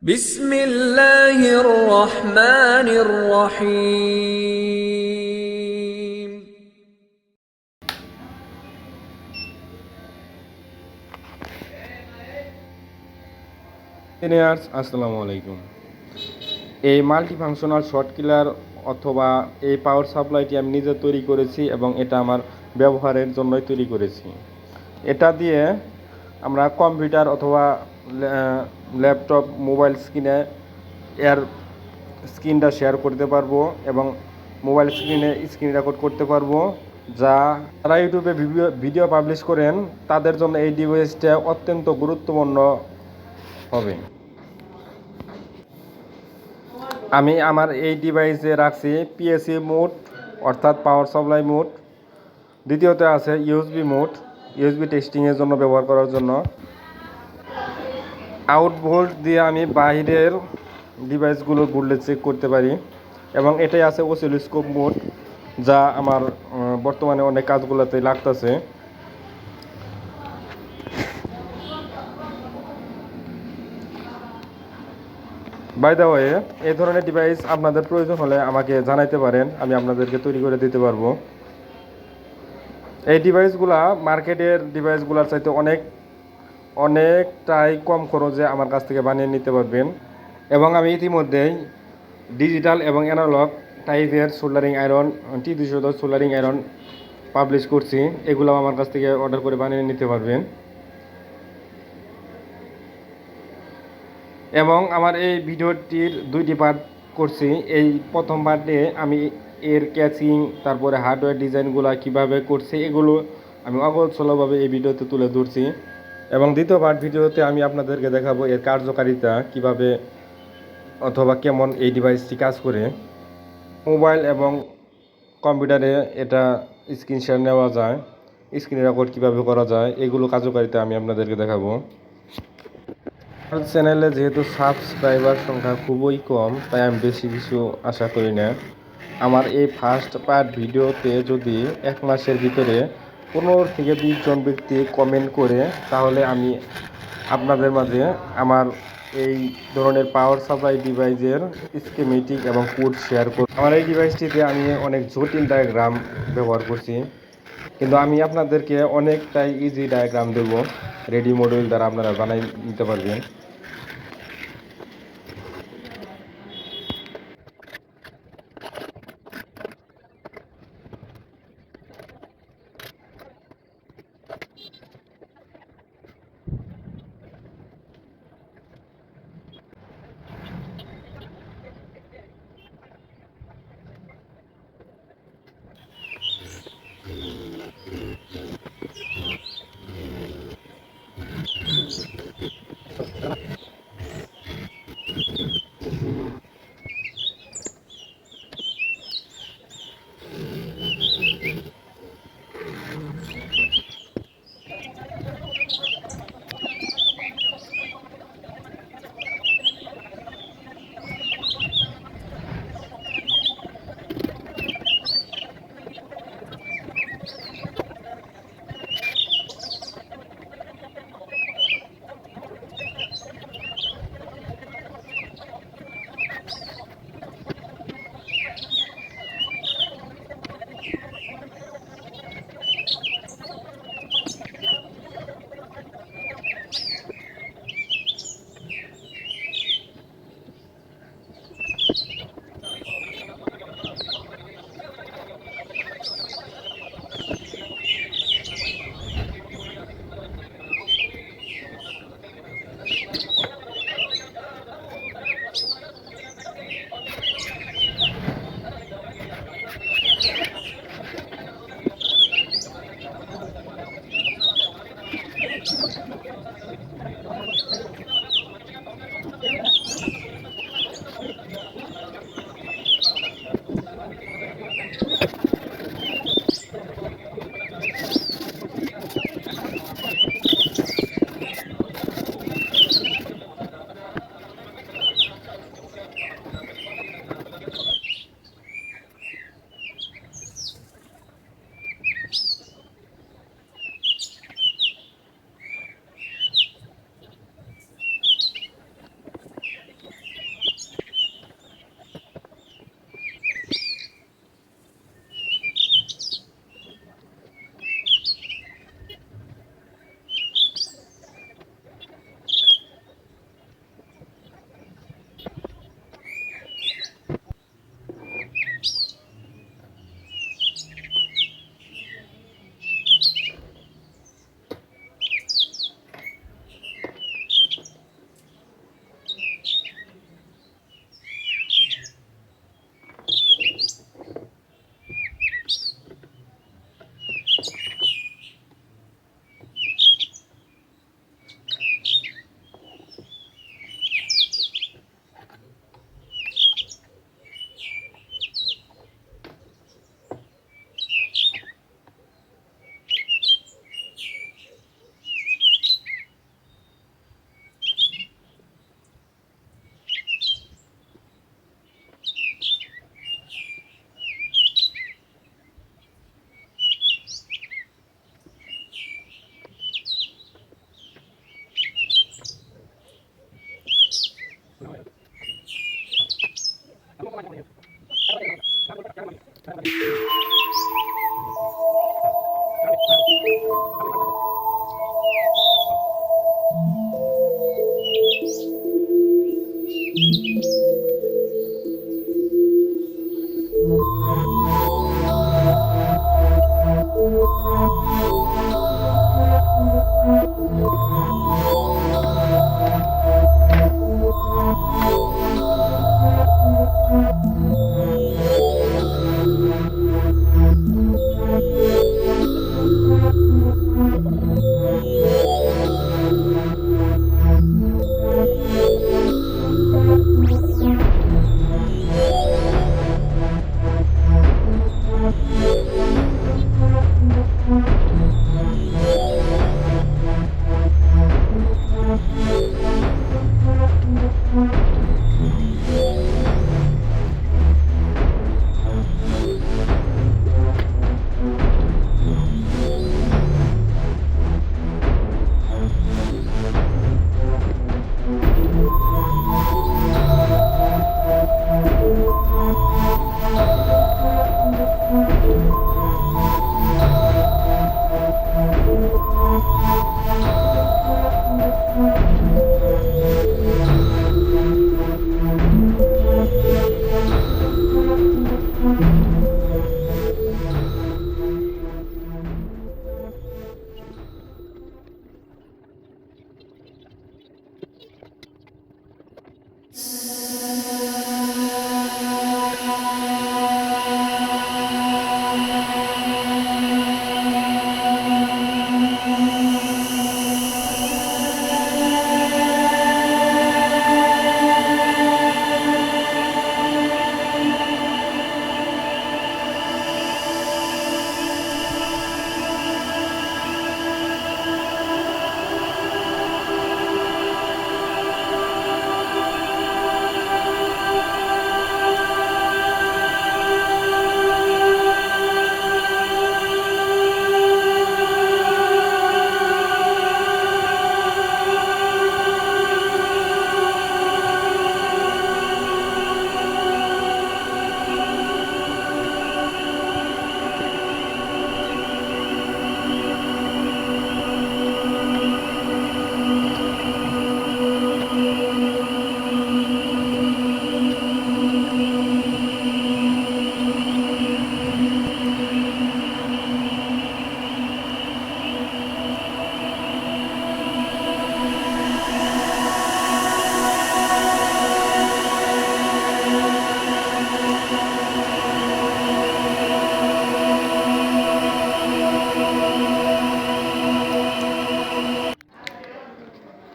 بسم الله الرحمن الرحيم আসসালামু আলাইকুম। এই মাল্টি ফাংশনাল শর্ট কিলার অথবা এই পাওয়ার সাপ্লাইটি আমি নিজে তৈরি করেছি এবং এটা আমার ব্যবহারের জন্যই তৈরি করেছি। এটা দিয়ে আমরা কম্পিউটার অথবা ল্যাপটপ মোবাইল এর স্ক্রিনটা শেয়ার করতে পারবো এবং মোবাইল স্ক্রিন রেকর্ড করতে পারবো। যারা ইউটিউবে ভিডিও পাবলিশ করেন তাদের জন্য এই ডিভাইসটা অত্যন্ত গুরুত্বপূর্ণ হবে। আমি আমার এই ডিভাইসে রাখছি পিএসসি মোড অর্থাৎ পাওয়ার সাপ্লাই মোড, দ্বিতীয়তে আছে ইউএসবি মোড, ইউএসবি টেস্টিংয়ের জন্য ব্যবহার করার জন্য। আউট ভোল্ট দিয়ে আমি বাইরের ডিভাইসগুলো ভোল্টেজ চেক করতে পারি এবং এটাই আছে অসিলোস্কোপ মোড, যা আমার বর্তমানে অনেক কাজগুলোতে লাগতেছে। বাই দ্য ওয়ে, এই ধরনের ডিভাইস আপনাদের প্রয়োজন হলে আমাকে জানাইতে পারেন, আমি আপনাদেরকে তৈরি করে দিতে পারবো। এই ডিভাইসগুলা মার্কেটের ডিভাইসগুলোর চাইতে অনেকটাই কম খরচে আমার কাছ থেকে বানিয়ে নিতে পারবেন। এবং আমি ইতিমধ্যেই ডিজিটাল এবং অ্যানালগ টাইপের soldering iron T210 soldering iron publish করছি, এগুলো আমার কাছ থেকে অর্ডার করে বানিয়ে নিতে পারবেন। এবং আমার এই ভিডিওটির দুইটি পার্ট করছি। এই প্রথম পার্টে আমি এর ক্যাচিং, তারপরে হার্ডওয়্যার ডিজাইনগুলো কিভাবে করছি এগুলো আমি অগোছালোভাবে এই ভিডিওতে তুলে ধরছি। এবং দ্বিতীয় পার্ট ভিডিওতে আমি আপনাদেরকে দেখাবো এর কার্যকারিতা কিভাবে অথবা কেমন এই ডিভাইসটি কাজ করে। মোবাইল এবং কম্পিউটারে এটা স্ক্রিন শেয়ার নেওয়া যায়, স্ক্রিন রেকর্ড কীভাবে করা যায়, এগুলো কার্যকারিতা আমি আপনাদেরকে দেখাবো। আমার চ্যানেলে যেহেতু সাবস্ক্রাইবার সংখ্যা খুবই কম, তাই আমি বেশি কিছু আশা করি না। আমার এই ফার্স্ট পার্ট ভিডিওতে যদি 1 মাসের ভিতরে 15 থেকে 20 জন ব্যক্তি কমেন্ট করে, তাহলে আমি আপনাদের মাঝে আমার এই ধরনের পাওয়ার সাপ্লাই ডিভাইসের স্কিমেটিক এবং কোড শেয়ার করব। আমার এই ডিভাইসটিতে আমি অনেক জটিল ডায়াগ্রাম ব্যবহার করছি, কিন্তু আমি আপনাদেরকে অনেকটাই ইজি ডায়াগ্রাম দেবো, রেডি মডিউল দ্বারা আপনারা বানাই নিতে পারবেন।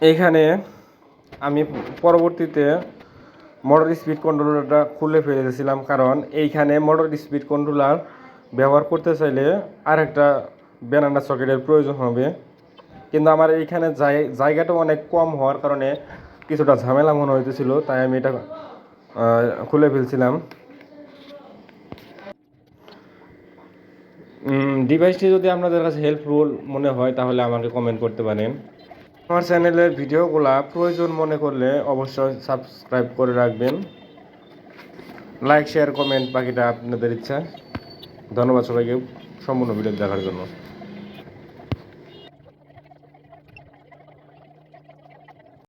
এইখানে আমি পরবর্তীতে মোটর স্পিড কন্ট্রোলারটা খুলে ফেলে দিয়েছিলাম, কারণ এইখানে মোটর স্পিড কন্ট্রোলার ব্যবহার করতে চাইলে আরেকটা ব্যানানা সকেটের প্রয়োজন হবে, কিন্তু আমার এইখানে জায়গাটা অনেক কম হওয়ার কারণে কিছুটা ঝামেলা মনে হইতেছিল, তাই আমি এটা খুলে ফেলছিলাম। ডিভাইসটি যদি আপনাদের কাছে হেল্পফুল মনে হয় তাহলে আমাকে কমেন্ট করতে পারেন। আমার চ্যানেলের ভিডিওগুলো প্রয়োজন মনে করলে অবশ্যই সাবস্ক্রাইব করে রাখবেন। লাইক শেয়ার কমেন্ট বাকিটা আপনাদের ইচ্ছা। ধন্যবাদ সবাইকে সম্পূর্ণ ভিডিও দেখার জন্য।